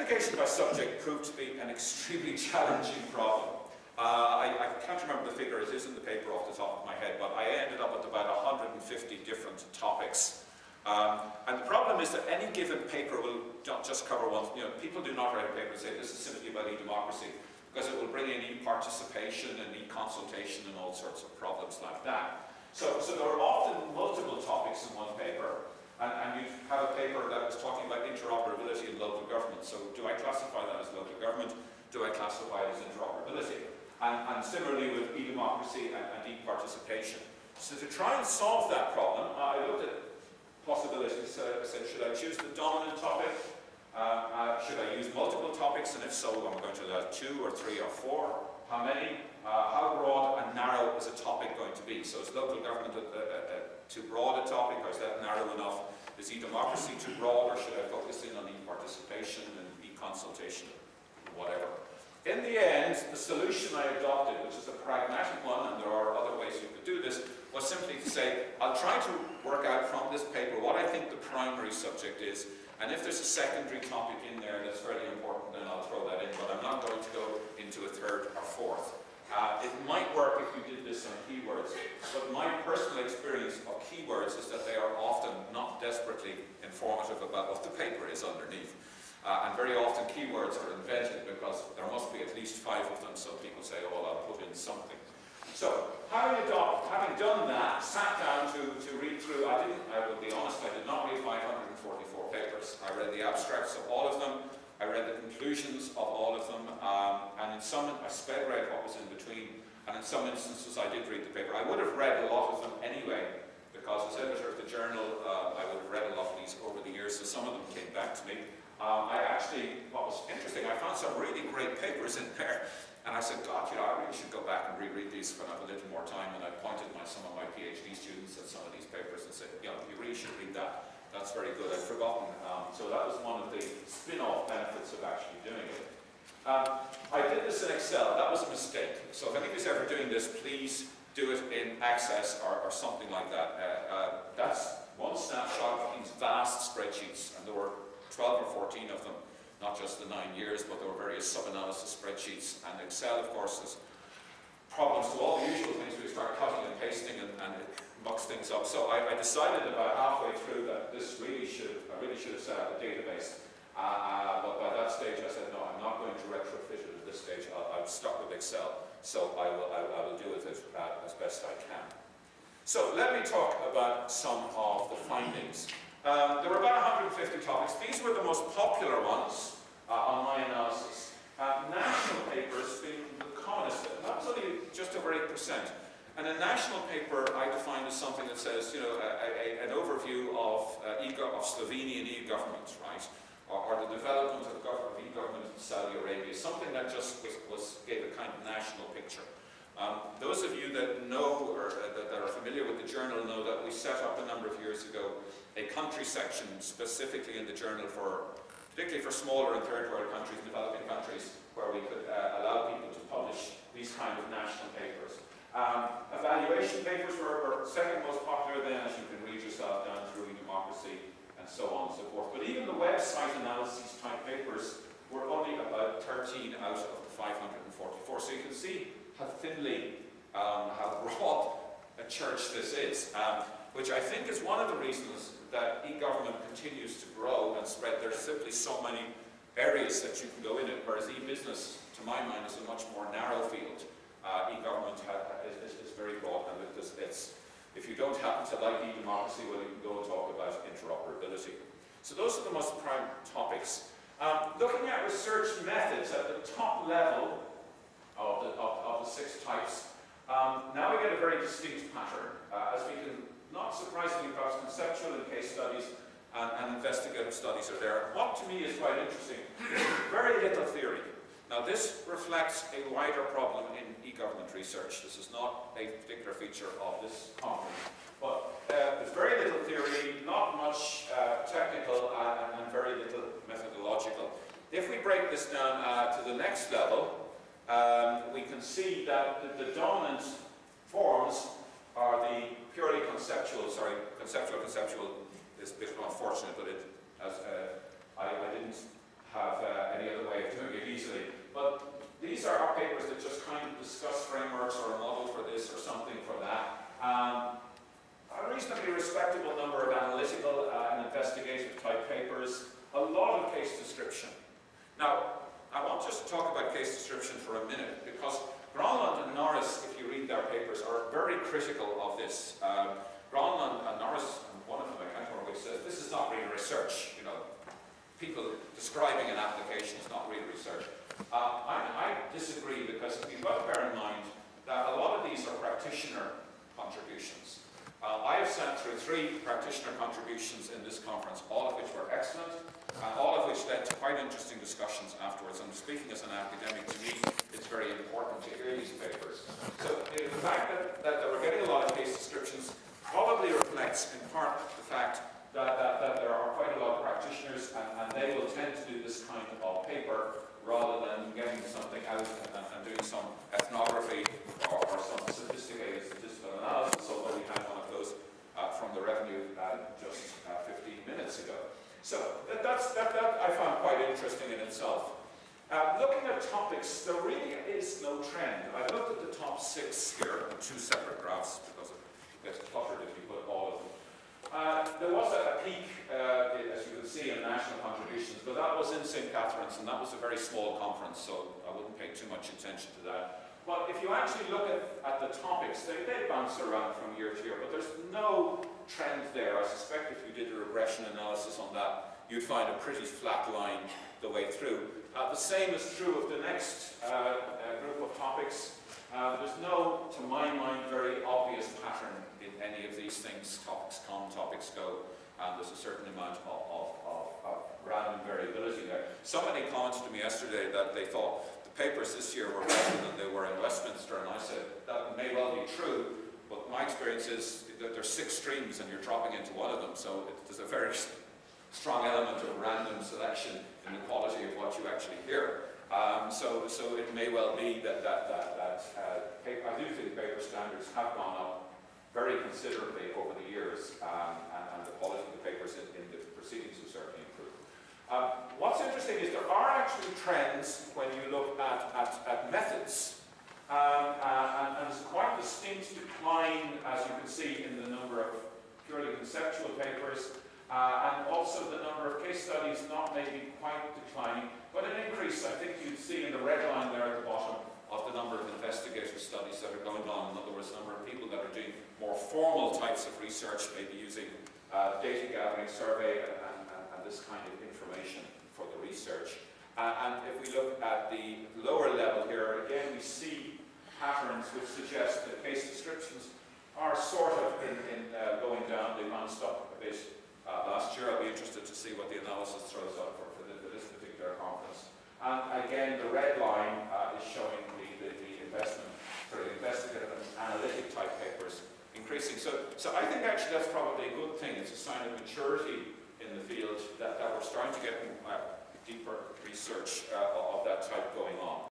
Simplification by subject proved to be an extremely challenging problem. I can't remember the figure, it is in the paper off the top of my head, but I ended up with about 150 different topics. And the problem is that any given paper will not just cover one. People do not write a paper and say this is simply about e-democracy, because it will bring in e-participation and e-consultation and all sorts of problems like that. So there are often multiple topics in one paper, and you have a paper that was talking about interoperability in local government. So do I classify that as local government? Do I classify it as interoperability? And similarly with e-democracy and e-participation. So to try and solve that problem, I looked at possibilities. I said, should I choose the dominant topic? Should I use multiple topics? And if so, I'm going to allow 2 or 3 or 4. How many? How broad and narrow is a topic going to be? So is local government too broad a topic, or is that narrow enough? Is e-democracy too broad, or should I focus in on e-participation and e-consultation, whatever? In the end, the solution I adopted, which is a pragmatic one, and there are other ways you could do this, was simply to say, I'll try to work out from this paper what I think the primary subject is, and if there's a secondary topic in there that's very important, then I'll throw that in, but I'm not going to go into a third or fourth. It might work if you did this on keywords, but my personal experience of keywords is that they are often not desperately informative about what the paper is underneath. And very often keywords are invented because there must be at least 5 of them, so people say, oh, well, I'll put in something. So, having done that, sat down to read through, I will be honest, I did not read 544 papers. I read the abstracts of all of them, I read the conclusions of all of them, and in some, I read what was in between, and in some instances I did read the paper. I would have read a lot of them anyway, because as editor of the journal, I would have read a lot of these over the years, so some of them came back to me. What was interesting, I found some really great papers in there, and I said, God, I really should go back and reread these when I have a little more time, and I pointed some of my PhD students at some of these papers and said, you really should read that. That's very good. I'd forgotten. So that was one of the spin-off benefits of actually doing it. I did this in Excel. That was a mistake. So if anybody's ever doing this, please do it in Access or something like that. That's one snapshot of these vast spreadsheets, and there were 12 or 14 of them, not just the 9 years, but there were various sub-analysis spreadsheets. And Excel, of course, has problems to all the usual things. We start cutting and pasting, and it mucks things up. So I decided about halfway through that I really should have set up a database. But by that stage, I said, no, I'm not going to retrofit it at this stage. I'll start with Excel. So I will do it as best I can. So let me talk about some of the findings. There were about 150 topics. These were the most popular ones on my analysis. National papers being the commonest. That was only just over 8%. And a national paper I define as something that says, an overview of Slovenian e-government, right? Or the development of e-government in Saudi Arabia. Something that just gave a kind of national picture. Those of you that know or that are familiar with the journal know that we set up a number of years ago a country section specifically in the journal particularly for smaller and third world countries, developing countries, where we could allow people to publish these kind of national papers. Evaluation papers were second most popular then, as you can read yourself down through e-democracy and so on and so forth. But even the website analysis type papers were only about 13 out of the 544. So you can see how thinly, how broad a church this is, which I think is one of the reasons that e-government continues to grow and spread. There's simply so many areas that you can go in it, whereas e-business, to my mind, is a much more narrow field. E-government is very broad, and if you don't happen to like e-democracy, well, you can go and talk about interoperability. So those are the most prime topics. Looking at research methods at the top level of the 6 types, now we get a very distinct pattern, as we can, not surprisingly, perhaps conceptual and case studies and investigative studies are there. What to me is quite interesting is very little theory. Now this reflects a wider problem in e-government research. This is not a particular feature of this conference. But there's very little theory, not much technical, and very little methodological. If we break this down to the next level, we can see that the dominant forms are the purely conceptual, conceptual is a bit unfortunate, but I didn't have an case description for a minute, because Gronlund and Norris, if you read their papers, are very critical of this. Gronlund and Norris, and one of them, I can't remember which, says this is not really research. You know, people describing an application is not really research. I disagree, because you've got to bear in mind that a lot of these are practitioner contributions. I have sat through 3 practitioner contributions in this conference, all of which were excellent, and all of which led to quite interesting discussions afterwards. And speaking as an academic, to me, it's very important to hear these papers. So the fact that we're getting a lot of case descriptions probably reflects in part the fact that there are quite a lot of practitioners, and they will tend to do this kind of paper rather than getting something out and doing some ethnography or some sophisticated statistical analysis, although we had one of those from the revenue just 15 minutes ago. So that I found quite interesting in itself. Looking at topics, there really is no trend. I've looked at the top 6 here in 2 separate graphs, because it gets cluttered if you put all of them. There was a peak, as you can see, in national contributions, but that was in St. Catherine's, and that was a very small conference, so I wouldn't pay too much attention to that. But if you actually look at the topics, they bounce around from year to year, but there's no trend there. I suspect if you did a regression analysis on that, you'd find a pretty flat line the way through. The same is true of the next group of topics. There's no, to my mind, very obvious pattern in any of these things. Topics come, topics go, and there's a certain amount of random variability there. Somebody commented to me yesterday that they thought the papers this year were better than they were in Westminster, and I said that may well be true, but my experience is that there's 6 streams and you're dropping into one of them, so there's a very strong element of random selection in the quality of what you actually hear. So it may well be that I do think paper standards have gone up very considerably over the years, and the quality of the papers in the proceedings have certainly improved. What's interesting is there are actually trends when you look at methods, and there's quite a distinct decline, as you can see, in the number of purely conceptual papers, and also the number of case studies not maybe quite declining, but an increase. I think you see in the red line there at the bottom of the number of investigator studies that are going on. In other words, the number of people that are doing more formal types of research, maybe using data gathering, survey, and this kind of information for the research. And if we look at the lower level here, again we see patterns which suggest that case descriptions are sort of going down. They bounced up a bit last year. I'll be interested to see what the analysis throws up for this particular conference. And again, the red line is showing the investment for the investigative and analytic type papers increasing. So I think actually that's probably a good thing. It's a sign of maturity in the field that we're starting to get deeper research of that type going on.